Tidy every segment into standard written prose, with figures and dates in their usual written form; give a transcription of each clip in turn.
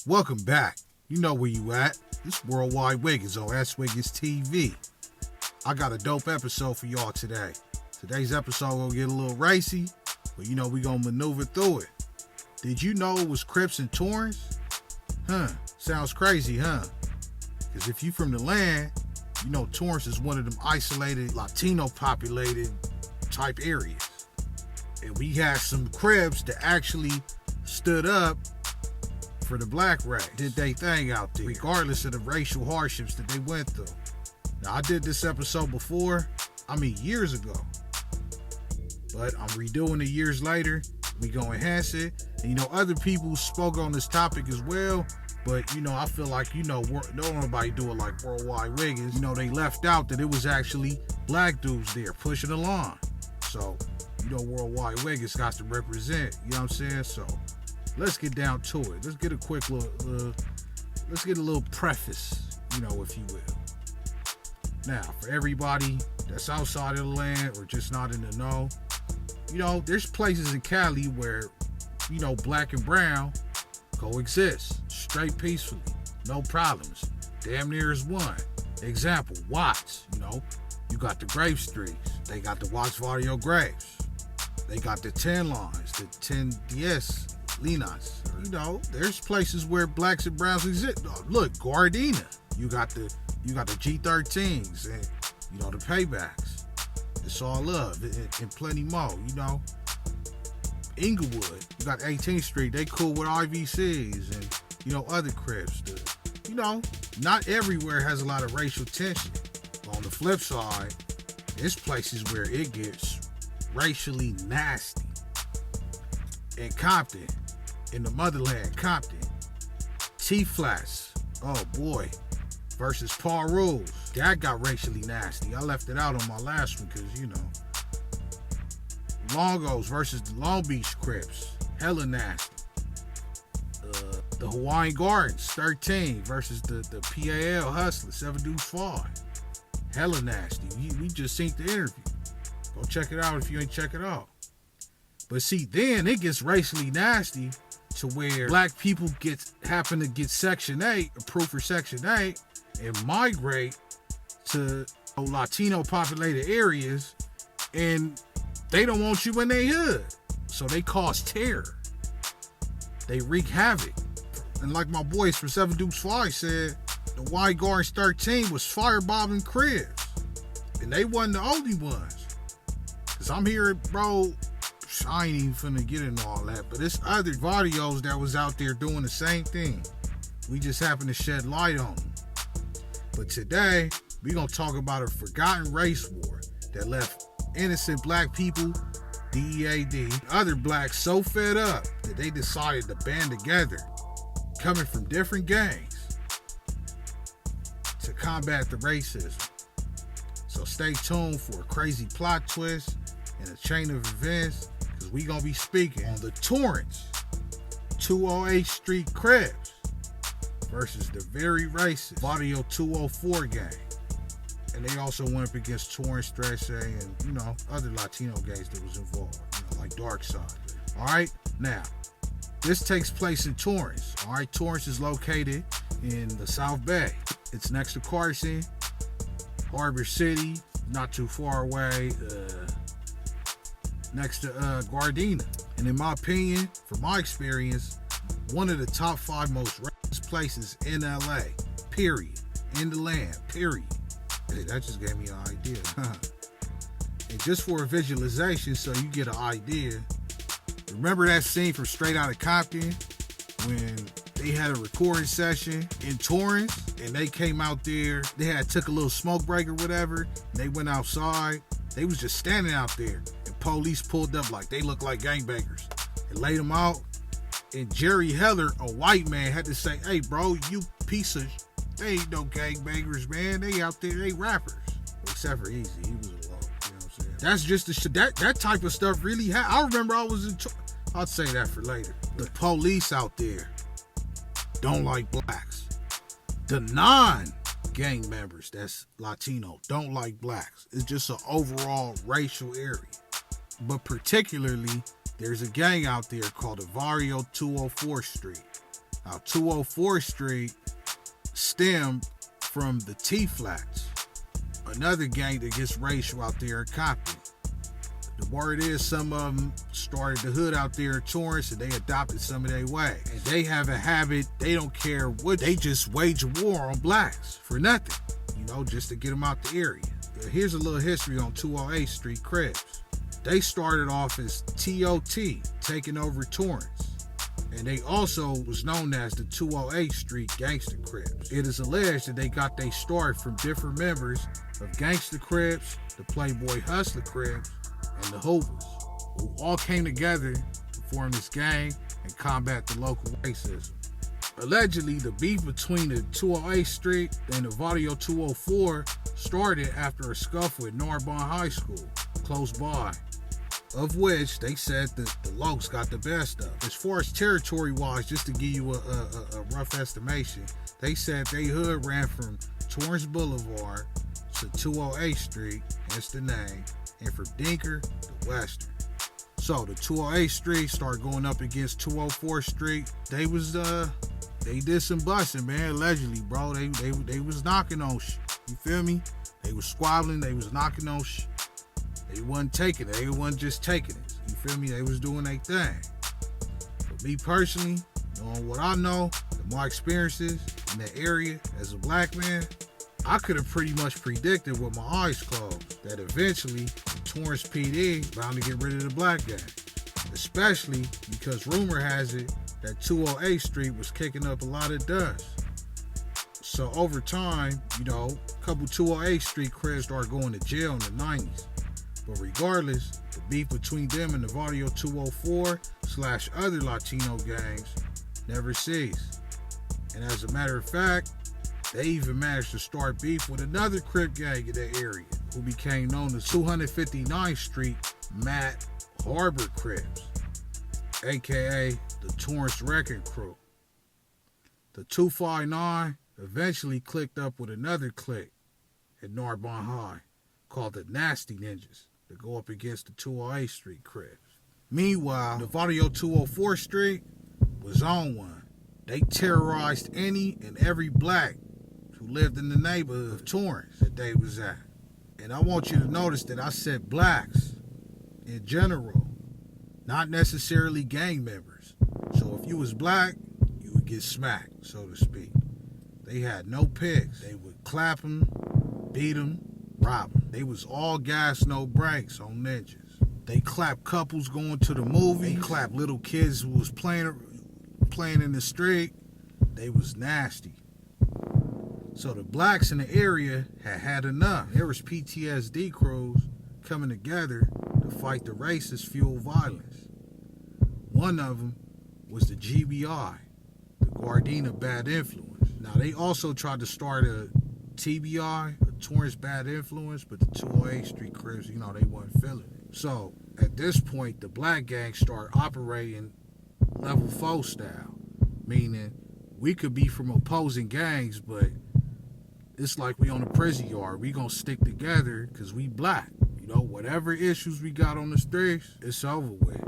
Welcome back. You know where you at. It's Worldwide Wiggins on S.WigginsTV. I got a dope episode for y'all today. Today's episode will get a little racy, but you know we gonna maneuver through it. Did you know it was Crips and Torrance? Sounds crazy, huh? Because if you from the land, you know Torrance is one of them isolated, Latino populated type areas. And we had some Crips that actually stood up for the black race, did they thing out there, regardless of the racial hardships that they went through. Now, I did this episode before, years ago. But I'm redoing it years later. We gonna enhance it. And you know, other people spoke on this topic as well. But you know, I feel like, you know, don't nobody do it like Worldwide Wiggins. You know, they left out that it was actually black dudes there pushing the line. So, you know, Worldwide Wiggins got to represent, you know what I'm saying? So, let's get down to it. Let's get a quick little, let's get a little preface, you know, if you will. Now, for everybody that's outside of the land or just not in the know, you know, there's places in Cali where, you know, black and brown coexist straight peacefully, no problems. Damn near as one. Example, Watts, you know, you got the Grave Streets. They got the Watts VARRIO graves. They got the 10 lines, the 10 10 Linas. You know, there's places where blacks and browns exist. Look, Gardena. You got the G13s and, you know, the paybacks. It's all love and plenty more, you know. Inglewood, you got 18th Street. They cool with IVCs and, you know, other Crips. You know, not everywhere has a lot of racial tension. But on the flip side, there's places where it gets racially nasty. In Compton, in the motherland, Compton, T-Flats, oh boy, versus Paul Rules. That got racially nasty. I left it out on my last one because, you know, Longos versus the Long Beach Crips, hella nasty. The Hawaiian Gardens, 13 versus the PAL Hustlers, 7 Deuce 5, hella nasty. We just seen the interview. Go check it out if you ain't check it out. But see, then it gets racially nasty to where black people happen to get Section 8, approved for Section 8, and migrate to Latino populated areas, and they don't want you in their hood. So they cause terror. They wreak havoc. And like my boys from 7 Deuce 5 said, the Hawaiian Gardens 13 was firebombing cribs. And they wasn't the only ones. Because I'm here, bro, I ain't even finna get into all that, but it's other VARRIOs that was out there doing the same thing. We just happen to shed light on them. But today, we gonna talk about a forgotten race war that left innocent black people, DEAD, other blacks so fed up that they decided to band together, coming from different gangs, to combat the racism. So stay tuned for a crazy plot twist and a chain of events, because we gonna be speaking on the Torrance 208 Street Crips versus the very racist VARRIO 204 gang. And they also went up against Torrance, Stresse, and, you know, other Latino gangs that was involved, you know, like Dark Side. All right, now, this takes place in Torrance. All right, Torrance is located in the South Bay. It's next to Carson, Harbor City, not too far away, next to Gardena. And in my opinion, from my experience, one of the top 5 most racist places in LA, period. In the land, period. Hey, that just gave me an idea. And just for a visualization, so you get an idea, remember that scene from Straight Outta Compton when they had a recording session in Torrance and they came out there, they took a little smoke break or whatever, and they went outside. They was just standing out there, and police pulled up like they looked like gangbangers and laid them out. And Jerry Heller, a white man, had to say, "Hey bro, you piece of, they ain't no gangbangers, man. They out there, they rappers." Except for Easy, he was alone. You know what I'm saying? That's just the shit. That type of stuff really I remember I was in. I'll say that for later. The police out there don't like blacks. The non-gang members that's Latino don't like blacks. It's just an overall racial area. But particularly, there's a gang out there called the VARRIO 204 Street. Now, 204th Street stemmed from the T-Flats, another gang that gets racial out there in Compton. The word is some of them started the hood out there in Torrance and they adopted some of their ways. And they have a habit, they don't care what, they just wage a war on blacks for nothing, just to get them out the area. Here's a little history on 208th Street Crips. They started off as TOT, taking over Torrance. And they also was known as the 208th Street Gangster Crips. It is alleged that they got their start from different members of Gangster Crips, the Playboy Hustler Crips, and the Hoovers, who all came together to form this gang and combat the local racism. Allegedly, the beef between the 208th Street and the VARRIO 204 started after a scuffle at Narbonne High School, close by, of which they said that the Lokes got the best of. As far as territory-wise, just to give you a rough estimation, they said they hood ran from Torrance Boulevard to 208th Street, hence the name, and from Dinker to Western. So the 208th Street started going up against 204th Street. They did some busting, man, allegedly, bro. They was knocking on shit. You feel me? They was squabbling, they was knocking on shit. They wasn't taking it. They wasn't just taking it. You feel me? They was doing their thing. But me personally, knowing what I know, and my experiences in that area as a black man, I could have pretty much predicted with my eyes closed that eventually Torrance PD bound to get rid of the black gang. Especially because rumor has it that 208th Street was kicking up a lot of dust. So over time, a couple 208th Street Crips started going to jail in the 90s. But regardless, the beef between them and the VARRIO 204/other Latino gangs never ceased. And as a matter of fact, they even managed to start beef with another Crip gang in that area, who became known as 259th Street Matt Harbor Crips, aka the Torrance Wrecking Crew. The 259 eventually clicked up with another clique at Narbonne High called the Nasty Ninjas to go up against the 208th Street Crips. Meanwhile, the VARRIO 204th Street was on one. They terrorized any and every black who lived in the neighborhood of Torrance that they was at. And I want you to notice that I said blacks in general, not necessarily gang members. So if you was black, you would get smacked, so to speak. They had no picks. They would clap them, beat them, rob them. They was all gas, no brakes on ninjas. They clapped couples going to the movie. They clapped little kids who was playing in the street. They was nasty. So the blacks in the area had enough. There was PTSD crews coming together to fight the racist fueled violence. One of them was the GBI, the Gardena Bad Influence. Now they also tried to start a TBI, a Torrance Bad Influence, but the 208th Street Crips, they wasn't feeling it. So at this point, the black gang started operating level 4 style, meaning we could be from opposing gangs, but it's like we on a prison yard. We gonna stick together because we black. Whatever issues we got on the streets, it's over with.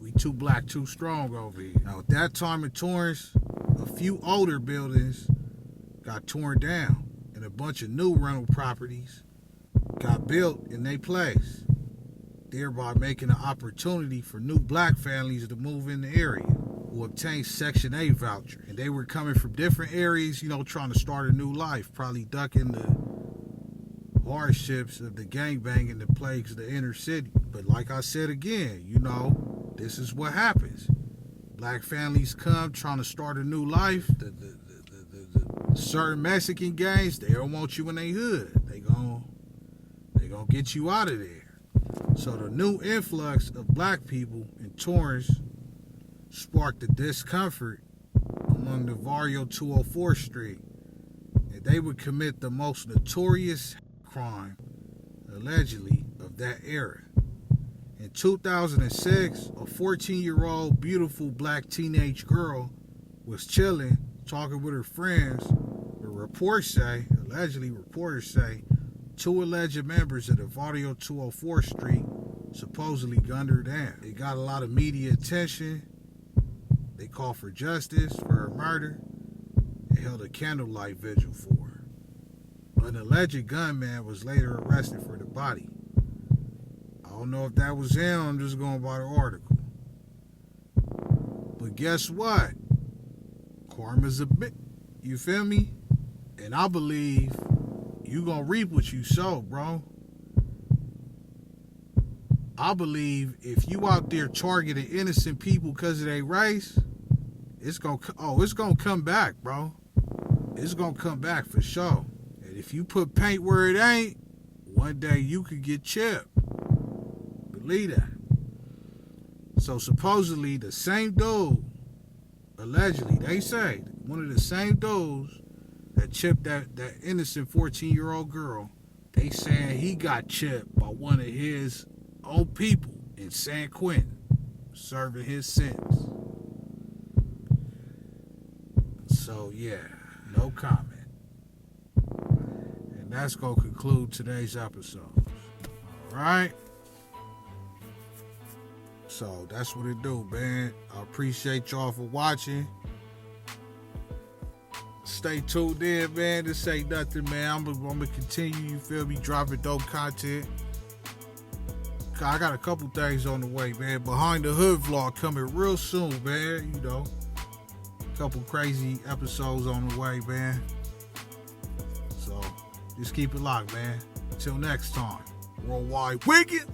We too black, too strong over here. Now at that time in Torrance, a few older buildings got torn down and a bunch of new rental properties got built in their place, thereby making an opportunity for new black families to move in the area who obtained Section 8 vouchers. And they were coming from different areas, trying to start a new life, probably ducking the hardships of the gangbanging that plagues the inner city. But like I said again, this is what happens. Black families come trying to start a new life. The certain Mexican gangs, they don't want you in their hood. They gonna get you out of there. So the new influx of black people in Torrance sparked the discomfort among the VARRIO 204th Street, and they would commit the most notorious crime, allegedly, of that era. In 2006, a 14-year-old beautiful black teenage girl was chilling, talking with her friends, but allegedly reporters say, 2 alleged members of the VARRIO 204th Street supposedly gunned her down. It got a lot of media attention, They called for justice for her murder and held a candlelight vigil for her. An alleged gunman was later arrested for the body. I don't know if that was him. I'm just going by the article. But guess what? Karma's a bit. You feel me? And I believe you gonna reap what you sow, bro. I believe if you out there targeting innocent people because of their race, it's gonna come back, bro. It's gonna come back for sure. And if you put paint where it ain't, one day you could get chipped. Believe that. So supposedly the same dude, allegedly, they say, one of the same dudes that chipped that innocent 14-year-old girl, they saying he got chipped by one of his own people in San Quentin, serving his sentence. So yeah, no comment. And that's gonna conclude today's episode. Alright? So that's what it do, man. I appreciate y'all for watching. Stay tuned in, man. This ain't nothing, man. I'm gonna continue, you feel me, dropping dope content. I got a couple things on the way, man. Behind the Hood vlog coming real soon, man. You know, a couple crazy episodes on the way, man. So just keep it locked, man. Until next time, Worldwide Wiggins.